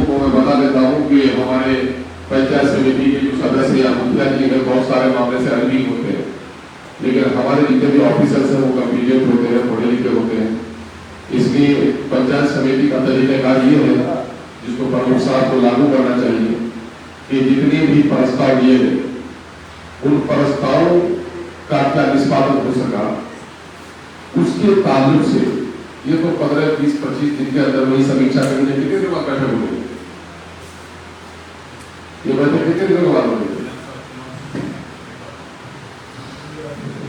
को मैं बता देता हूँ कि हमारे पंचायत समिति के जो सदस्य या मुखिया जी के बहुत सारे मामले से अनभिज्ञ होते हैं, लेकिन हमारे जितने भी ऑफिसर्स हैं वो कम्पिटेंट होते हैं, पढ़े लिखे होते हैं। इसलिए पंचायत समिति का तरीकाकार ये है जिसको प्रमुख साहब को लागू करना चाहिए कि जितने भी प्रस्ताव दिए गए उन प्रस्तावों का क्या निष्पादन हो सका उसके ताल्लुक से ये तो 15, 20, 25 दिन के अंदर वही समीक्षा करने के लिए बैठक होगी। ये बैठक कितने दिनों के बाद होगी?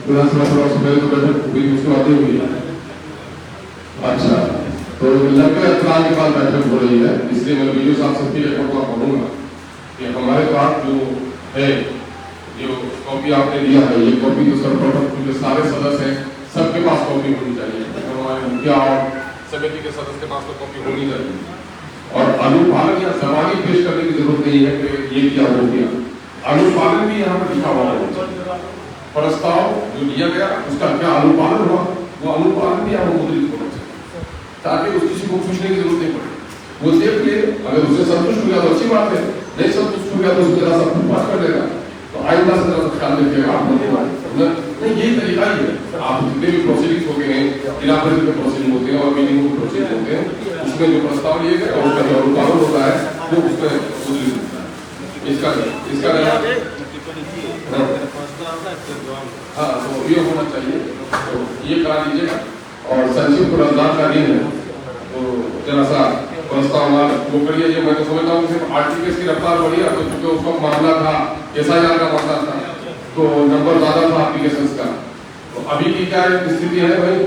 विधानसभा सभा तो बैठक हुई, उसके बाद हुई। अच्छा, तो लंबे अंतराल के बाद बैठक हो रही है, इसलिए मैं वीडियो साहब सबकी रिपोर्ट को कहूँगा कि हमारे पास जो है, जो कॉपी आपने दिया है, ये कॉपी तो सर्वप्रथम जो सारे सदस्य हैं सबके पास कॉपी होनी चाहिए। हमारे मुखिया और समिति के सदस्य के पास तो कॉपी होनी चाहिए। और अनुपालन या जबानी पेश करने की जरूरत नहीं है कि ये क्या हो गया, अनुपालन भी यहाँ पर लिखा हुआ है। प्रस्ताव जो दिया गया उसका क्या अनुपालन हुआ, वो अनुपालन भी यहाँ मुद्रित होना चाहिए ताकि उस किसी को पूछने की जरूरत नहीं पड़े। वो देख ले, अगर उसे संतुष्ट हो गया तो अच्छी बात है, नहीं संतुष्ट हो गया तो उसके साथ सब पास कर देगा। तो आइंदा से जरा ख्याल रखिएगा आप नहीं, यही तरीका ही है। आप जितने भी प्रोसीडिंग्स होते हैं, इलाके के प्रोसीडिंग होते हैं और मीटिंग के प्रोसीडिंग होते हैं, उसमें जो प्रस्ताव लिए गए और उसका जो अनुपालन होता है वो उसमें इसका हाँ, तो ये होना चाहिए। तो ये करा दीजिएगा। और संक्षिप्त रमजान का दिन है तो जरा सा प्रस्ताव वो करिए। ये मैं तो समझता हूँ सिर्फ आरटीपीएस की रफ्तार बढ़ी है, तो क्योंकि उसका मामला था एसआईआर का मामला था तो नंबर ज्यादा था एप्लीकेशन का। तो अभी की क्या स्थिति है भाई?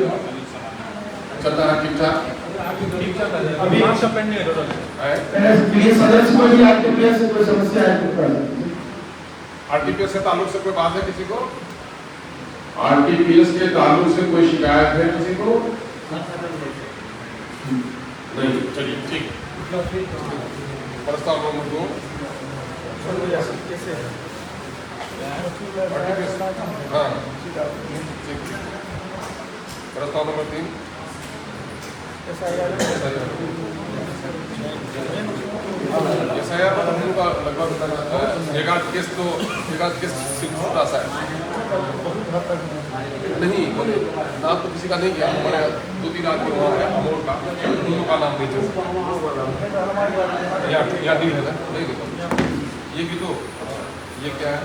चलता है ठीक ठाक? अभी पेंडिंग है। सदस्य को भी आरटीपीएस से कोई समस्या है? आरटीपीएस के ताल्लुक से कोई बात है किसी को? आरटीपीएस के ताल्लुक से कोई शिकायत है किसी को? नहीं, चलिए ठीक। प्रस्ताव नंबर 2 हाँ, प्रस्ताव नंबर 3 एसआईआर का लगभग एकाध केस छूटा सा है नहीं, नाम तो किसी का नहीं किया, हमारे 2-3 आदमी वहाँ है अमोल का, दोनों का नाम नहीं या नहीं है ना, नहीं देखो ये भी तो ये क्या है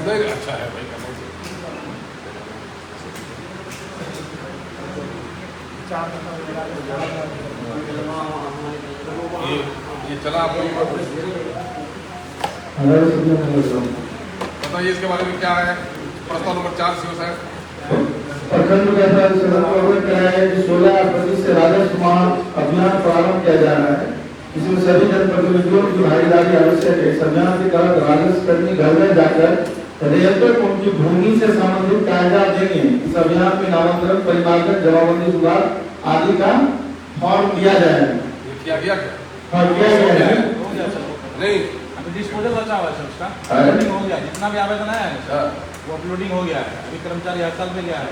नहीं अच्छा है भाई करना ये चला आपको बताइए इसके बारे में क्या है? प्रस्ताव नंबर 4 सीओ साहब। प्रखंड में 16 से राजस्व अभियान प्रारंभ किया जा रहा है। इसमें सभी जनप्रतिनिधियों की भागीदारी आवश्यक है। इस अभियान के तहत राजस्व कर्मी घर में जाकर रेलवे को उनकी भूमि से संबंधित कागजात देंगे। इस अभियान में नामांतरण, परिमार्जन, जमाबंदी, सुधार आदि का फॉर्म दिया जाएगा। किया गया हाँ, किया गया है। नहीं डिस्पोजल बचा हुआ है उसका, अपलोडिंग हो गया, जितना भी आवेदन आया है वो अपलोडिंग हो गया है। अभी कर्मचारी हड़ताल पे गया है,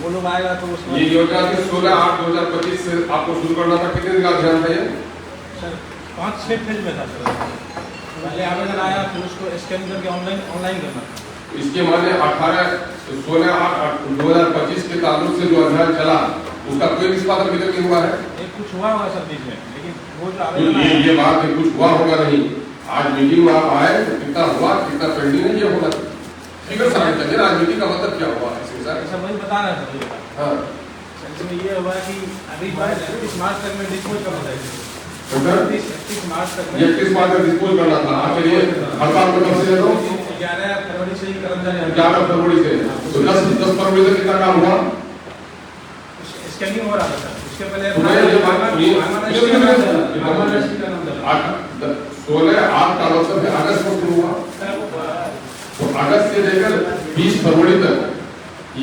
वो लोग आएगा तो उसमें ये योजना 16/8/2025 से आपको शुरू करना था। कितने दिन का अभियान था ये? सर 5-6 फेज में था सर। पहले आवेदन आया फिर उसको स्कैन करके ऑनलाइन करना। इसके माने 16/8/2025 के ताल्लुक से जो अभियान चला उसका कोई निष्पादन अभी तक नहीं हुआ है। कुछ हुआ होगा सर बीच में, लेकिन वो जो आवेदन ये बात है कुछ हुआ होगा नहीं। आज मीटिंग में आप आए तो कितना हुआ कितना पेंडिंग है ये होगा फिगर सामने चाहिए। राजनीति का मतलब क्या हुआ इसमें सर? ऐसा वही बता रहा था। हाँ, इसमें ये हुआ कि अभी 31 मार्च तक में डिस्पोज करना चाहिए। 31 मार्च तक में 31 मार्च तक डिस्पोज करना था। आप चलिए हड़ताल को कब से दो? 11 फरवरी से ही कर्मचारी 11 फरवरी से। तो 10 फरवरी तक कितना काम हुआ? स्कैनिंग हो रहा था सर। उसके पहले 16/8 का मतलब अगस्त में शुरू हुआ। तो अगस्त से लेकर 20 फरवरी तक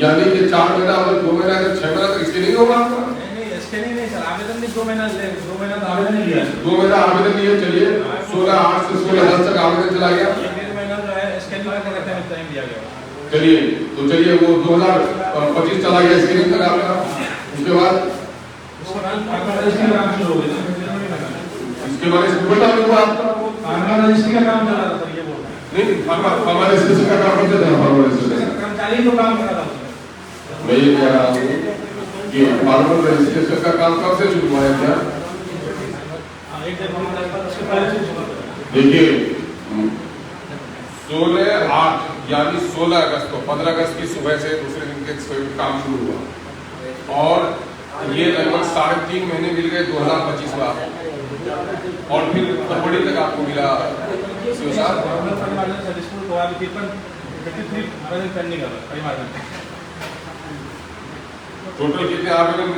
यानी कि 4 महीना और 2 महीना तक 6 महीना तक स्कैनिंग होगा आपका? नहीं स्कैनिंग नहीं सर, आवेदन भी 2 महीना आवेदन नहीं लिया। 2 महीना आवेदन लिए। चलिए 16/8 से 16/10 तक आवेदन चला गया। 1.5 महीना जो है स्कैनिंग करने में टाइम दिया गया। चलिए तो चलिए वो 2025 चला गया स्कैनिंग तक आपका। उसके बाद फरवरी से काम शुरू हो गया। इसके बारे में बता दो आपका फार्मा रजिस्ट्री का काम चल रहा था सर, ये बोल रहा नहीं फार्मा रजिस्ट्रेशन का काम करते थे फार्मा रजिस्ट्रेशन हूँ। कर्मचारी तो काम कर रहा था उसमें। मैं ये कह रहा हूँ कि फार्मा रजिस्ट्रेशन का काम कब से शुरू हुआ है क्या? हाँ, एक डेढ़ महीना उसके पहले से शुरू कर देखिए 16/8 यानी 16 अगस्त को 15 अगस्त की सुबह से दूसरे दिन के काम शुरू हुआ और ये लगभग 3.5 महीने मिल गए 2025 में आपको और फिर फरवरी तक आपको मिला सीओ साहब। टोटल कितने आवेदन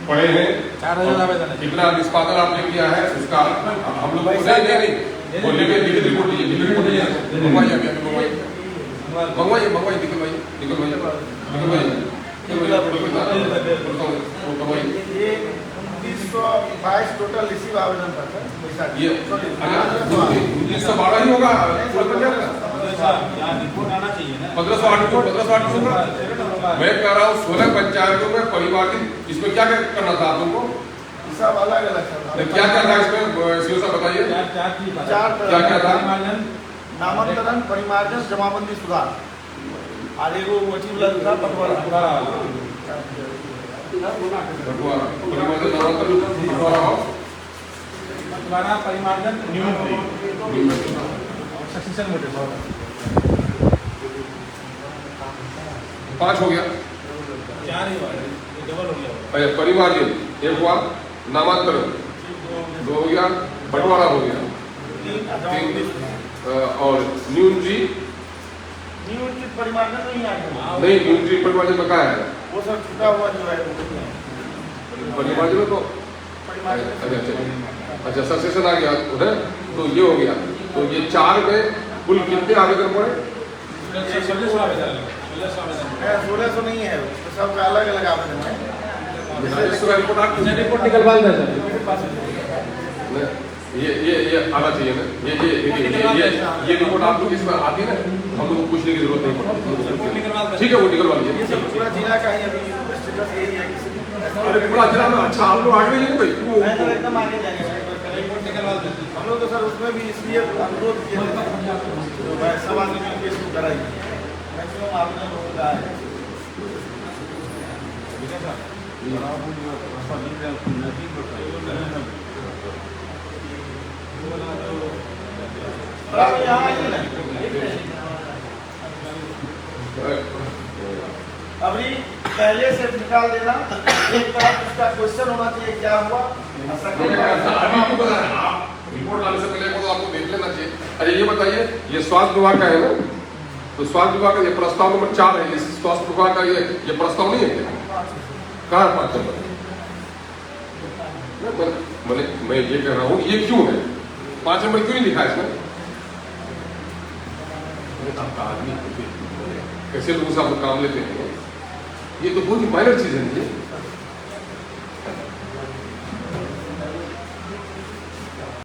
पड़े हैं? 4000 आवेदन है। कितना निष्पादन आपने किया है उसका हम लोग नहीं वो लेके लिखित रिपोर्ट दीजिए, लिखित रिपोर्ट दीजिए, मंगवाइए अभी मंगवाइए मंगवाइए निकलवाइए ये 1922 टोटल रिसीव आवेदन था सर। ये 1912 ही होगा, 1508 मैं कह रहा हूँ 16 पंचायतों में परिवार की इसमें क्या करना था आप लोगों को? सब अलग अलग था। क्या क्या था इसमें सीओ साहब बताइए। क्या क्या था? नामांतरण, परिमार्जन, जमाबंदी, सुधार और एगो वकील लग था बंटवारा। परिमार्जन सक्सेशन नोटिस 5 हो गया। 4 ही हुआ, डबल हो गया। परिमार्जन 1 हुआ, नामांतरण 2 हो गया, बंटवारा हो गया 3 और न्यूनजी परिमार्जन नहीं आया। नहीं न्यूनजी परिमार्जन में क्या है? वो सब छुटा हुआ जो है परिमार्जन में तो अच्छा सक्सेशन आ गया उधर तो ये हो गया। तो ये 4 में कुल कितने आवेदन पड़े? 1600 आवेदन 1600 नहीं है, तो सबका अलग अलग आवेदन है। रिपोर्ट निकलवा दे सर। ये आना चाहिए ना ये रिपोर्ट आप लोग इसमें आती है ना, हम लोग को पूछने की जरूरत नहीं पड़ती। ठीक है वो निकलवा लीजिए। ये सब पूरा जिला का ही अभी स्टेटस यही है कि अरे पूरा जिला में अच्छा आप लोग आगे नहीं भाई एकदम आगे जाएंगे। हम लोग तो सर उसमें भी इसलिए अनुरोध किए थे तो सभा से मिलकर इसको कराइए मैक्सिमम आवेदन होता है। यहाँ आइए ना। अभी पहले से निकाल देना, एक तरफ उसका क्वेश्चन होना चाहिए क्या हुआ। रिपोर्ट लाने से पहले तो आपको देख लेना चाहिए। अरे ये बताइए ये स्वास्थ्य विभाग का है ना, तो स्वास्थ्य विभाग का ये प्रस्ताव नंबर 4 है। इस स्वास्थ्य विभाग का ये प्रस्ताव नहीं है क्या? कहाँ 5 नंबर? मैं ये कह रहा हूँ ये क्यों है 5 नंबर क्यों नहीं लिखा है इसमें? कैसे लोगों से आप काम लेते हैं, ये तो बहुत ही माइनर चीज है।